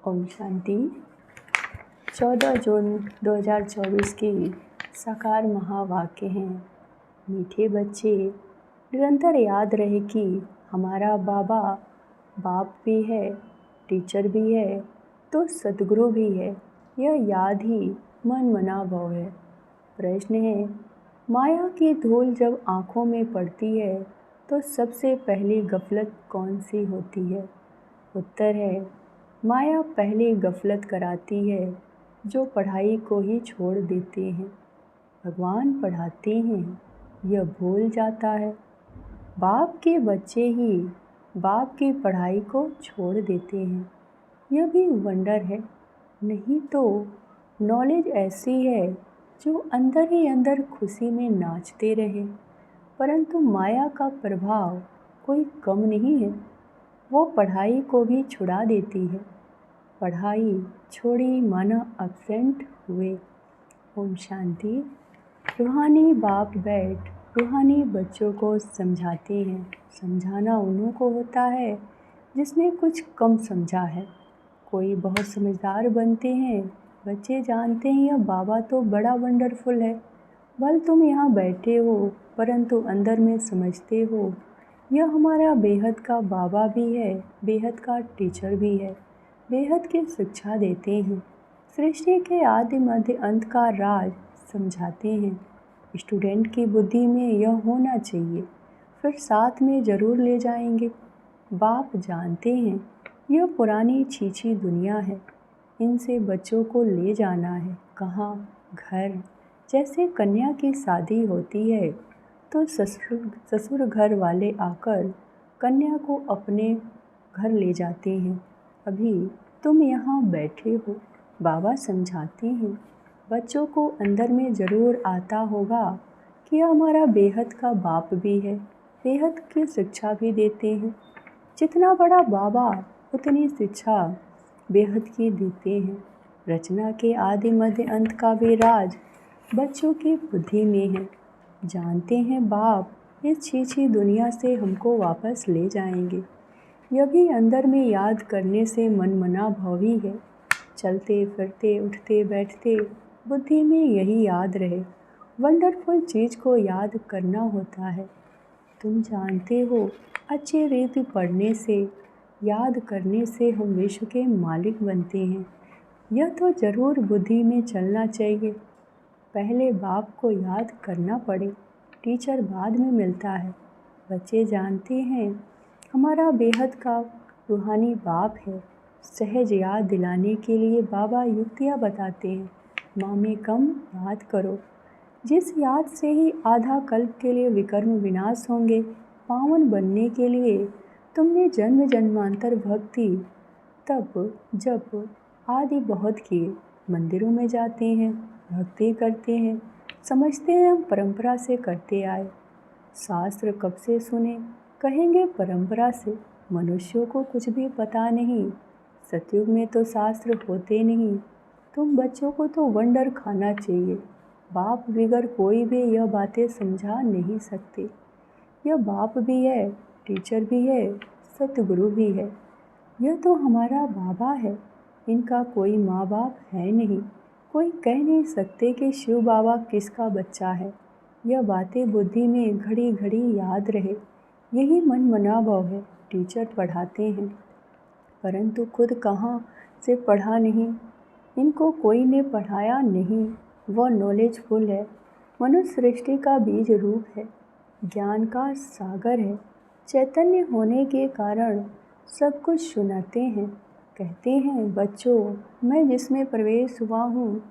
ओम शांति। 14 जून 2024 की साकार महावाक्य हैं। मीठे बच्चे, निरंतर याद रहे कि हमारा बाबा बाप भी है, टीचर भी है, तो सद्गुरु भी है। यह याद ही मन मना भव है। प्रश्न है, माया की धूल जब आँखों में पड़ती है तो सबसे पहली गफलत कौन सी होती है? उत्तर है, माया पहले गफलत कराती है जो पढ़ाई को ही छोड़ देते हैं। भगवान पढ़ाते हैं, यह भूल जाता है। बाप के बच्चे ही बाप की पढ़ाई को छोड़ देते हैं। यह भी वंडर है। नहीं तो नॉलेज ऐसी है जो अंदर ही अंदर खुशी में नाचते रहे, परंतु माया का प्रभाव कोई कम नहीं है। वो पढ़ाई को भी छुड़ा देती है। पढ़ाई छोड़ी माना एब्सेंट हुए। ओम शांति। रूहानी बाप बैठ रूहानी बच्चों को समझाते हैं। समझाना उन्हों को होता है जिसने कुछ कम समझा है। कोई बहुत समझदार बनते हैं। बच्चे जानते हैं यह बाबा तो बड़ा वंडरफुल है। भले तुम यहाँ बैठे हो परंतु अंदर में समझते हो यह हमारा बेहद का बाबा भी है, बेहद का टीचर भी है, बेहद की शिक्षा देते हैं। सृष्टि के आदि मध्य अंत का राज समझाते हैं। स्टूडेंट की बुद्धि में यह होना चाहिए, फिर साथ में ज़रूर ले जाएंगे। बाप जानते हैं यह पुरानी छीछी दुनिया है, इनसे बच्चों को ले जाना है। कहाँ? घर। जैसे कन्या की शादी होती है तो ससुर घर वाले आकर कन्या को अपने घर ले जाते हैं। अभी तुम यहाँ बैठे हो, बाबा समझाते हैं। बच्चों को अंदर में ज़रूर आता होगा कि यह हमारा बेहद का बाप भी है, बेहद की शिक्षा भी देते हैं। जितना बड़ा बाबा उतनी शिक्षा बेहद की देते हैं। रचना के आदि मध्य अंत का भी राज बच्चों की बुद्धि में है। जानते हैं बाप इस छीछी दुनिया से हमको वापस ले जाएंगे। यह भी अंदर में याद करने से मन मना भाव ही है। चलते फिरते उठते बैठते बुद्धि में यही याद रहे। वंडरफुल चीज़ को याद करना होता है। तुम जानते हो अच्छी रीति पढ़ने से, याद करने से हम विश्व के मालिक बनते हैं। यह तो ज़रूर बुद्धि में चलना चाहिए। पहले बाप को याद करना पड़े, टीचर बाद में मिलता है। बच्चे जानते हैं हमारा बेहद का रूहानी बाप है। सहज याद दिलाने के लिए बाबा युक्तियाँ बताते हैं। माँ में कम याद करो, जिस याद से ही आधा कल्प के लिए विकर्म विनाश होंगे। पावन बनने के लिए तुमने जन्म जन्मांतर भक्ति तब जब आदि बहुत किए। मंदिरों में जाते हैं, भक्ति करते हैं, समझते हैं हम परंपरा से करते आए। शास्त्र कब से सुने, कहेंगे परंपरा से। मनुष्यों को कुछ भी पता नहीं। सतयुग में तो शास्त्र होते नहीं। तुम बच्चों को तो वंडर खाना चाहिए। बाप बिगर कोई भी यह बातें समझा नहीं सकते। यह बाप भी है, टीचर भी है, सतगुरु भी है। यह तो हमारा बाबा है। इनका कोई माँ बाप है नहीं। कोई कह नहीं सकते कि शिव बाबा किसका बच्चा है। यह बातें बुद्धि में घड़ी घड़ी याद रहे। यही मन मनाभाव है। टीचर पढ़ाते हैं परंतु खुद कहाँ से पढ़ा नहीं। इनको कोई ने पढ़ाया नहीं। वह नॉलेजफुल है। मनुष्य सृष्टि का बीज रूप है, ज्ञान का सागर है। चैतन्य होने के कारण सब कुछ सुनाते हैं। कहते हैं बच्चों, मैं जिसमें प्रवेश हुआ हूँ,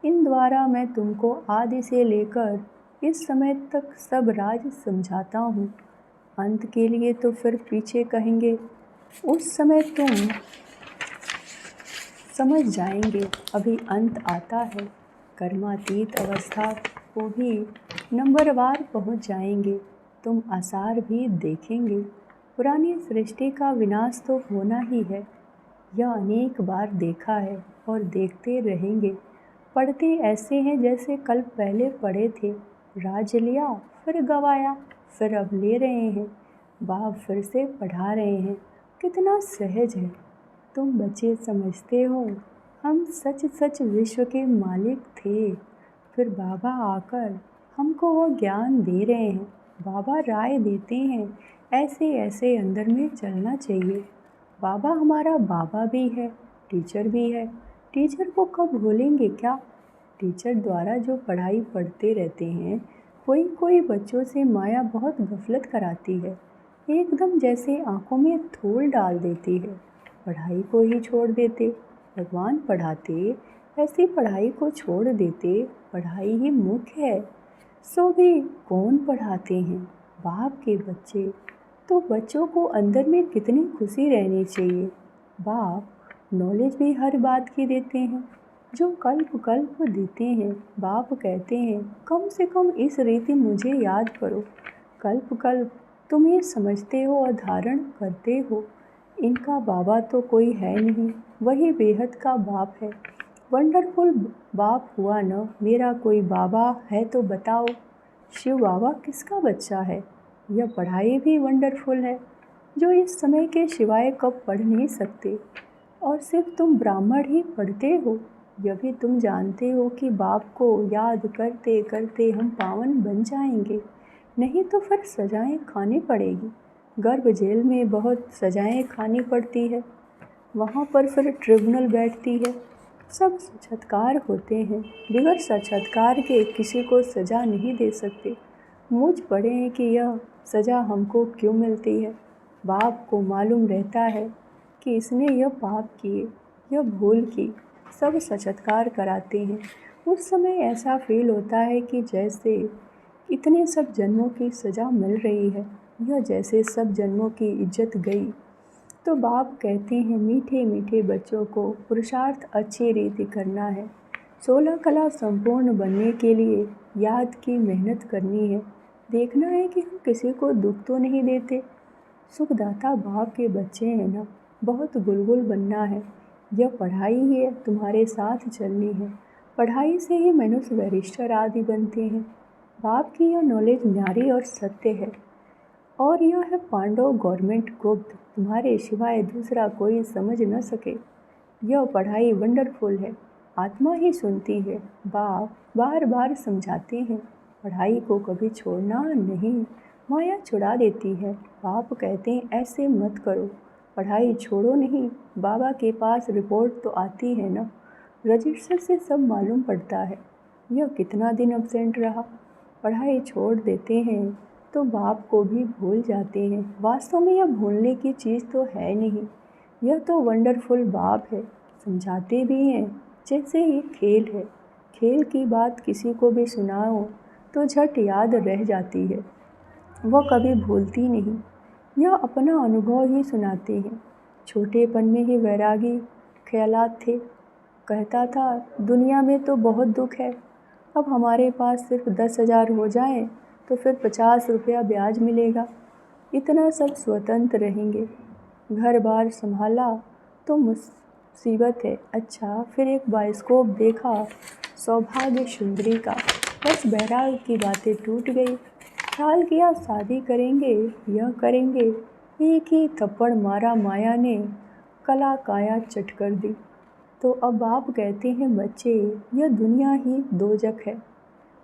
इन द्वारा मैं तुमको आदि से लेकर इस समय तक सब राज समझाता हूँ। अंत के लिए तो फिर पीछे कहेंगे, उस समय तुम समझ जाएंगे। अभी अंत आता है। कर्मातीत अवस्था को भी नंबरवार पहुँच जाएंगे। तुम आसार भी देखेंगे। पुरानी सृष्टि का विनाश तो होना ही है। यह अनेक बार देखा है और देखते रहेंगे। पढ़ते ऐसे हैं जैसे कल पहले पढ़े थे। राज्य लिया, फिर गवाया, फिर अब ले रहे हैं। बाप फिर से पढ़ा रहे हैं। कितना सहज है। तुम बच्चे समझते हो हम सच सच विश्व के मालिक थे, फिर बाबा आकर हमको वो ज्ञान दे रहे हैं। बाबा राय देते हैं ऐसे ऐसे अंदर में चलना चाहिए। बाबा हमारा बाबा भी है, टीचर भी है। टीचर को कब भूलेंगे क्या? टीचर द्वारा जो पढ़ाई पढ़ते रहते हैं, कोई कोई बच्चों से माया बहुत गफलत कराती है, एकदम जैसे आंखों में धूल डाल देती है। पढ़ाई को ही छोड़ देते, भगवान पढ़ाते, ऐसी पढ़ाई को छोड़ देते। पढ़ाई ही मुख्य है, सो भी कौन पढ़ाते हैं? बाप के बच्चे। तो बच्चों को अंदर में कितनी खुशी रहनी चाहिए। बाप नॉलेज भी हर बात की देते हैं, जो कल्प कल्प देते हैं। बाप कहते हैं कम से कम इस रीति मुझे याद करो। कल्प कल्प तुम ये समझते हो और धारण करते हो। इनका बाबा तो कोई है नहीं, वही बेहद का बाप है। वंडरफुल बाप हुआ न। मेरा कोई बाबा है तो बताओ, शिव बाबा किसका बच्चा है? यह पढ़ाई भी वंडरफुल है, जो इस समय के सिवाय कब पढ़ नहीं सकते, और सिर्फ तुम ब्राह्मण ही पढ़ते हो। यह भी तुम जानते हो कि बाप को याद करते करते हम पावन बन जाएंगे, नहीं तो फिर सजाएं खानी पड़ेगी। गर्भ जेल में बहुत सजाएं खानी पड़ती है, वहाँ पर फिर ट्रिब्यूनल बैठती है, सब साक्षात्कार होते हैं। बिगड़ साक्षात्कार के किसी को सज़ा नहीं दे सकते। मुझ पड़े हैं कि यह सज़ा हमको क्यों मिलती है। बाप को मालूम रहता है कि इसने यह पाप किए, यह भूल की, सब साक्षात्कार कराते हैं। उस समय ऐसा फील होता है कि जैसे इतने सब जन्मों की सज़ा मिल रही है, यह जैसे सब जन्मों की इज्जत गई। तो बाप कहते हैं मीठे मीठे बच्चों को पुरुषार्थ अच्छी रीति करना है। 16 कला संपूर्ण बनने के लिए याद की मेहनत करनी है। देखना है कि हम किसी को दुख तो नहीं देते। सुखदाता बाप के बच्चे हैं ना, बहुत गुलगुल बनना है। यह पढ़ाई ही है, तुम्हारे साथ चलनी है। पढ़ाई से ही मनुष्य बैरिस्टर आदि बनते हैं। बाप की यह नॉलेज न्यारी और सत्य है, और यह है पांडव गवर्नमेंट गुप्त, तुम्हारे सिवाय दूसरा कोई समझ न सके। यह पढ़ाई वंडरफुल है, आत्मा ही सुनती है। बाप बार बार समझाते हैं पढ़ाई को कभी छोड़ना नहीं, माया छुड़ा देती है। बाप कहते हैं ऐसे मत करो, पढ़ाई छोड़ो नहीं। बाबा के पास रिपोर्ट तो आती है ना, रजिस्टर से सब मालूम पड़ता है यह कितना दिन अब्सेंट रहा। पढ़ाई छोड़ देते हैं तो बाप को भी भूल जाते हैं। वास्तव में यह भूलने की चीज़ तो है नहीं, यह तो वंडरफुल बाप है। समझाते भी हैं जैसे ये खेल है। खेल की बात किसी को भी सुनाओ तो झट याद रह जाती है, वह कभी भूलती नहीं। यह अपना अनुभव ही सुनाते हैं। छोटेपन में ही वैरागी ख्यालात थे। कहता था दुनिया में तो बहुत दुख है, अब हमारे पास सिर्फ 10,000 हो जाए तो फिर 50 रुपया ब्याज मिलेगा, इतना सब स्वतंत्र रहेंगे। घर बार संभाला तो मुसीबत है। अच्छा, फिर एक बायोस्कोप देखा सौभाग्य सुंदरी का, बस बैराग की बातें टूट गई। ख्याल किया शादी करेंगे, यह करेंगे, एक ही थप्पड़ मारा माया ने, कला काया चट कर दी। तो अब आप कहते हैं बच्चे यह दुनिया ही दोजख है,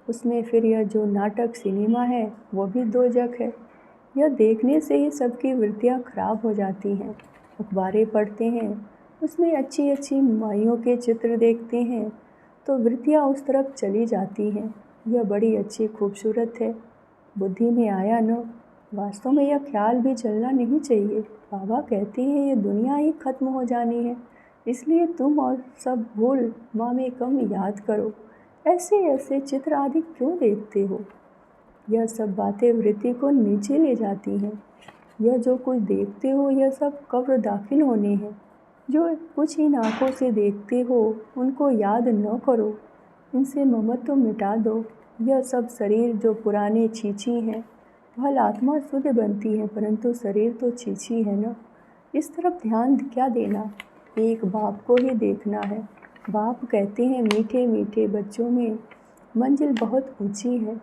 उसमें फिर यह जो नाटक सिनेमा है वो भी दोजख है। यह देखने से ही सबकी वृत्तियाँ खराब हो जाती हैं। अखबारें पढ़ते हैं, उसमें अच्छी अच्छी माइयों के चित्र देखते हैं तो वृत्तियाँ उस तरफ चली जाती हैं। यह बड़ी अच्छी खूबसूरत है, बुद्धि में आया न। वास्तव में यह ख्याल भी चलना नहीं चाहिए। बाबा कहते हैं ये दुनिया ही खत्म हो जानी है, इसलिए तुम और सब भूल माँ में कम याद करो। ऐसे ऐसे चित्र आदि क्यों देखते हो? यह सब बातें वृत्ति को नीचे ले जाती हैं। यह जो कुछ देखते हो यह सब कब्र दाखिल होने हैं। जो कुछ इन आँखों से देखते हो उनको याद न करो, इनसे ममत्व मिटा दो। यह सब शरीर जो पुराने छीछी हैं, भल आत्मा शुद्ध बनती है परंतु शरीर तो छीछी है न। इस तरफ ध्यान क्या देना, एक बाप को ही देखना है। बाप कहते हैं मीठे मीठे बच्चों में मंजिल बहुत ऊंची है।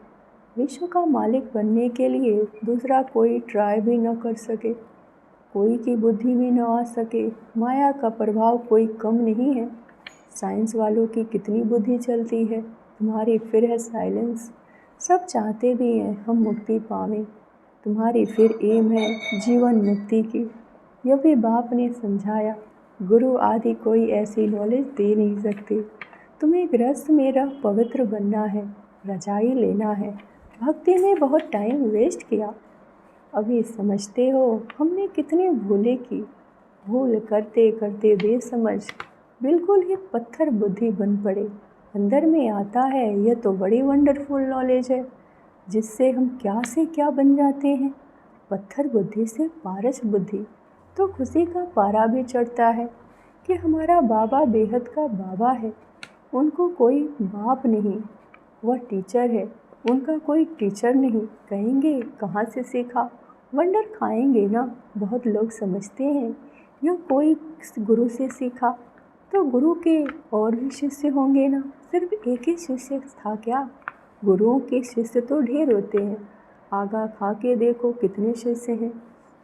विश्व का मालिक बनने के लिए दूसरा कोई ट्राई भी न कर सके। कोई की बुद्धि में न आ सके। माया का प्रभाव कोई कम नहीं है। साइंस वालों की कितनी बुद्धि चलती है, तुम्हारी फिर है साइलेंस। सब चाहते भी हैं हम मुक्ति पावें, तुम्हारी फिर एम है जीवन मुक्ति की। यह भी बाप ने समझाया, गुरु आदि कोई ऐसी नॉलेज दे नहीं सकते। तुम्हें गृहस्थ मेरा पवित्र बनना है, रजाई लेना है। भक्ति में बहुत टाइम वेस्ट किया, अभी समझते हो हमने कितने भूले की। भूल करते करते बेसमझ बिल्कुल ही पत्थर बुद्धि बन पड़े। अंदर में आता है यह तो बड़ी वंडरफुल नॉलेज है, जिससे हम क्या से क्या बन जाते हैं। पत्थर बुद्धि से पारस बुद्धि, तो खुशी का पारा भी चढ़ता है कि हमारा बाबा बेहद का बाबा है। उनको कोई बाप नहीं, वह टीचर है, उनका कोई टीचर नहीं। कहेंगे कहाँ से सीखा, वंडर खाएंगे ना। बहुत लोग समझते हैं यह कोई गुरु से सीखा, तो गुरु के और भी शिष्य होंगे ना, सिर्फ एक ही शिष्य था क्या। गुरुओं के शिष्य तो ढेर होते हैं, आगा खा के देखो कितने शिष्य हैं।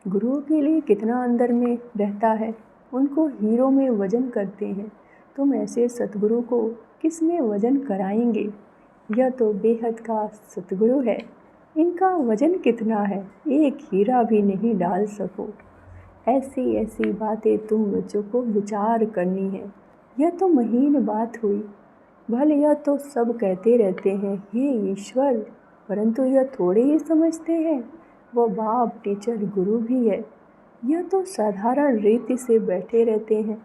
गुरुओं के लिए कितना अंदर में रहता है, उनको हीरो में वजन करते हैं। तुम ऐसे सतगुरु को किस में वजन कराएंगे। यह तो बेहद का सतगुरु है, इनका वजन कितना है, एक हीरा भी नहीं डाल सको। ऐसी ऐसी बातें तुम बच्चों को विचार करनी है। यह तो महीन बात हुई, भले यह तो सब कहते रहते हैं हे ईश्वर, परंतु यह थोड़े ही समझते हैं वह बाप टीचर गुरु भी है। यह तो साधारण रीति से बैठे रहते हैं।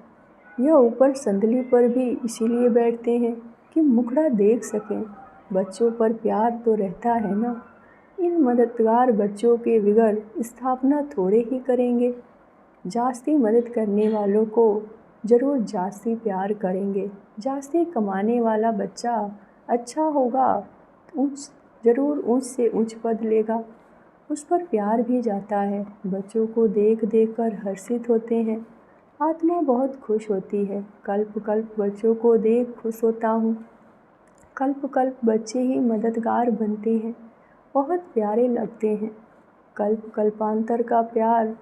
यह ऊपर संदली पर भी इसीलिए बैठते हैं कि मुखड़ा देख सकें। बच्चों पर प्यार तो रहता है ना। इन मददगार बच्चों के बिगड़ स्थापना थोड़े ही करेंगे। जास्ती मदद करने वालों को ज़रूर जास्ती प्यार करेंगे। जास्ती कमाने वाला बच्चा अच्छा होगा, ज़रूर ऊंच से ऊंच पद लेगा, उस पर प्यार भी जाता है। बच्चों को देख देख कर हर्षित होते हैं, आत्मा बहुत खुश होती है। कल्प कल्प बच्चों को देख खुश होता हूँ। कल्प कल्प बच्चे ही मददगार बनते हैं, बहुत प्यारे लगते हैं। कल्प कल्पांतर का प्यार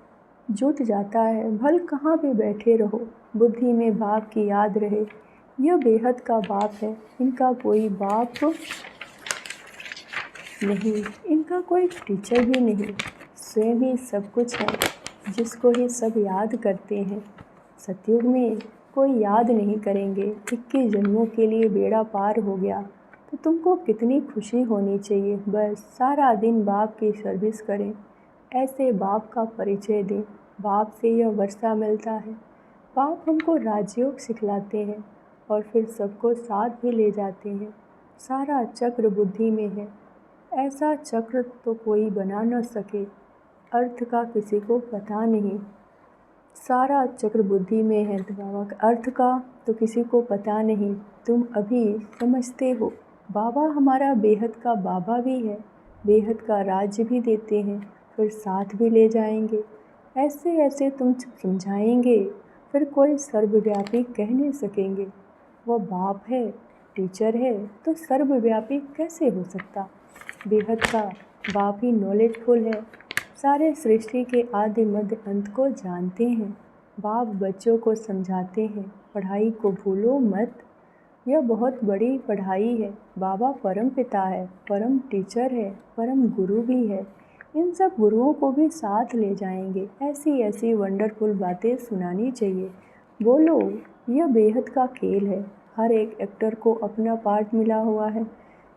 जुट जाता है। भल कहाँ भी बैठे रहो, बुद्धि में बाप की याद रहे। यह बेहद का बाप है, इनका कोई बाप नहीं, इनका कोई टीचर भी नहीं, स्वयं ही सब कुछ है, जिसको ही सब याद करते हैं। सतयुग में कोई याद नहीं करेंगे। 21 जन्मों के लिए बेड़ा पार हो गया, तो तुमको कितनी खुशी होनी चाहिए। बस सारा दिन बाप की सर्विस करें, ऐसे बाप का परिचय दें। बाप से यह वर्षा मिलता है। बाप हमको राजयोग सिखलाते हैं और फिर सबको साथ भी ले जाते हैं। सारा चक्र बुद्धि में है, ऐसा चक्र तो कोई बना न सके। अर्थ का किसी को पता नहीं, सारा चक्र बुद्धि में है। बाबा का अर्थ का तो किसी को पता नहीं, तुम अभी समझते हो। बाबा हमारा बेहद का बाबा भी है, बेहद का राज्य भी देते हैं, फिर साथ भी ले जाएंगे। ऐसे ऐसे तुम समझाएंगे, फिर कोई सर्वव्यापी कह नहीं सकेंगे। वह बाप है, टीचर है, तो सर्वव्यापी कैसे हो सकता। बेहद का बाप ही नॉलेजफुल है, सारे सृष्टि के आदि मध्य अंत को जानते हैं। बाप बच्चों को समझाते हैं, पढ़ाई को भूलो मत, यह बहुत बड़ी पढ़ाई है। बाबा परम पिता है, परम टीचर है, परम गुरु भी है। इन सब गुरुओं को भी साथ ले जाएंगे। ऐसी ऐसी वंडरफुल बातें सुनानी चाहिए। बोलो, यह बेहद का खेल है, हर एक एक्टर को अपना पार्ट मिला हुआ है।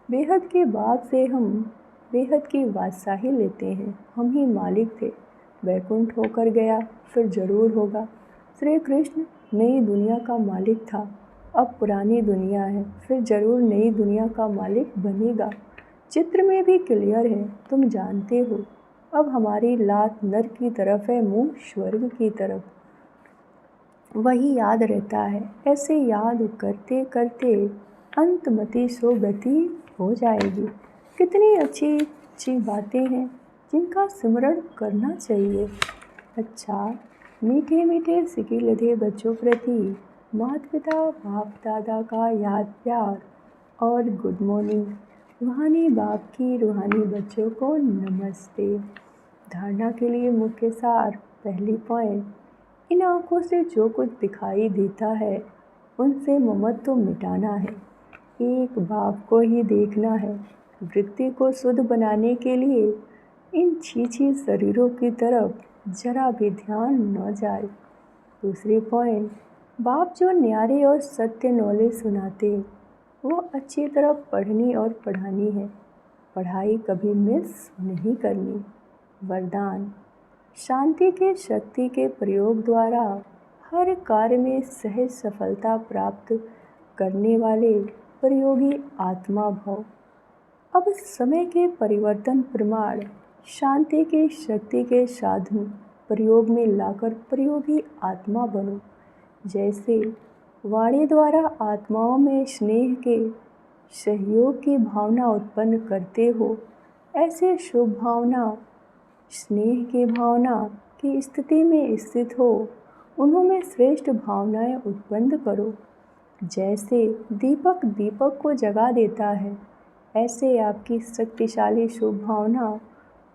बेहद के बाद से हम बेहद की बादशाही लेते हैं। हम ही मालिक थे, वैकुंठ होकर गया, फिर ज़रूर होगा। श्री कृष्ण नई दुनिया का मालिक था, अब पुरानी दुनिया है, फिर ज़रूर नई दुनिया का मालिक बनेगा। चित्र में भी क्लियर है, तुम जानते हो। अब हमारी लात नर की तरफ है, मुँह स्वर्ग की तरफ। वही याद रहता है। ऐसे याद करते करते अंतमति सो गति हो जाएगी। कितनी अच्छी अच्छी बातें हैं जिनका स्मरण करना चाहिए। अच्छा, मीठे मीठे सिके लधे बच्चों प्रति माता पिता बाप दादा का याद प्यार और गुड मॉर्निंग। रूहानी बाप की रूहानी बच्चों को नमस्ते। धारणा के लिए मुख्य सार, पहली पॉइंट, इन आँखों से जो कुछ दिखाई देता है उनसे ममत्व मिटाना है। एक बाप को ही देखना है। वृत्ति को शुद्ध बनाने के लिए इन छीछी शरीरों की तरफ जरा भी ध्यान न जाए। दूसरी पॉइंट, बाप जो न्यारे और सत्य नॉलेज सुनाते वो अच्छी तरह पढ़नी और पढ़ानी है। पढ़ाई कभी मिस नहीं करनी। वरदान, शांति के शक्ति के प्रयोग द्वारा हर कार्य में सहज सफलता प्राप्त करने वाले प्रयोगी आत्मा भव। अब समय के परिवर्तन प्रमाण शांति की शक्ति के साधन प्रयोग में लाकर प्रयोगी आत्मा बनो। जैसे वाणी द्वारा आत्माओं में स्नेह के सहयोग की भावना उत्पन्न करते हो, ऐसे शुभ भावना स्नेह की भावना की स्थिति में स्थित हो उन्होंने श्रेष्ठ भावनाएं उत्पन्न करो। जैसे दीपक दीपक को जगा देता है, ऐसे आपकी शक्तिशाली शुभ भावना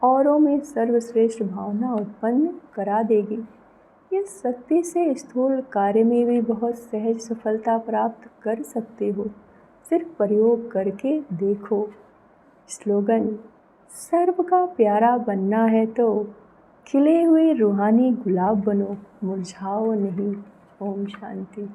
औरों में सर्वश्रेष्ठ भावना उत्पन्न करा देगी। इस शक्ति से स्थूल कार्य में भी बहुत सहज सफलता प्राप्त कर सकते हो। सिर्फ प्रयोग करके देखो। स्लोगन, सर्व का प्यारा बनना है तो खिले हुए रूहानी गुलाब बनो, मुरझाओ नहीं। ओम शांति।